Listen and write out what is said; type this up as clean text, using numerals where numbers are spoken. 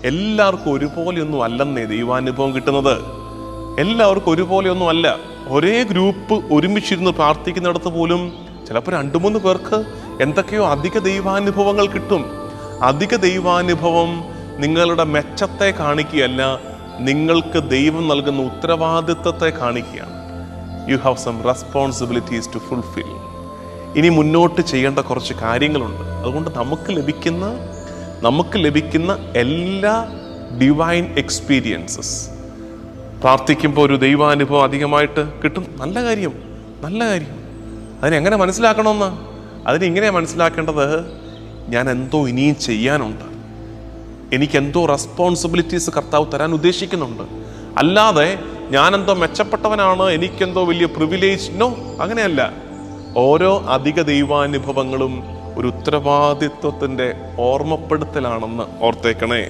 എല്ലാവർക്കും ഒരുപോലെയൊന്നും അല്ലെന്നേ ദൈവാനുഭവം കിട്ടുന്നത്. എല്ലാവർക്കും ഒരുപോലെയൊന്നും അല്ല. ഒരേ ഗ്രൂപ്പ് ഒരുമിച്ചിരുന്ന് പ്രാർത്ഥിക്കുന്നിടത്ത് പോലും ചിലപ്പോൾ 2-3 പേർക്ക് എന്തൊക്കെയോ അധിക ദൈവാനുഭവങ്ങൾ കിട്ടും. അധിക ദൈവാനുഭവം നിങ്ങളുടെ മെച്ചത്തെ കാണിക്കുകയല്ല, നിങ്ങൾക്ക് ദൈവം നൽകുന്ന ഉത്തരവാദിത്വത്തെ കാണിക്കുകയാണ്. You have some responsibilities to fulfil. ഇനി മുന്നോട്ട് ചെയ്യേണ്ട കുറച്ച് കാര്യങ്ങളുണ്ട്. അതുകൊണ്ട് നമുക്ക് ലഭിക്കുന്ന എല്ലാ ഡിവൈൻ എക്സ്പീരിയൻസസ് പ്രാർത്ഥിക്കുമ്പോൾ ഒരു ദൈവാനുഭവം അധികമായിട്ട് കിട്ടും. നല്ല കാര്യം. അതിനെങ്ങനെ മനസ്സിലാക്കണമെന്ന്? അതിനെങ്ങനെ മനസ്സിലാക്കേണ്ടത്? ഞാൻ എന്തോ ഇനിയും ചെയ്യാനുണ്ട്, എനിക്കെന്തോ റെസ്പോൺസിബിലിറ്റീസ് കർത്താവ് തരാൻ ഉദ്ദേശിക്കുന്നുണ്ട്. അല്ലാതെ ഞാനെന്തോ മെച്ചപ്പെട്ടവനാണ്, എനിക്കെന്തോ വലിയ പ്രിവിലേജ്, അങ്ങനെയല്ല. ഓരോ അധിക ദൈവാനുഭവങ്ങളും ഒരു ഉത്തരവാദിത്വത്തിൻ്റെ ഓർമ്മപ്പെടുത്തലാണെന്ന് ഓർത്തേക്കണേ.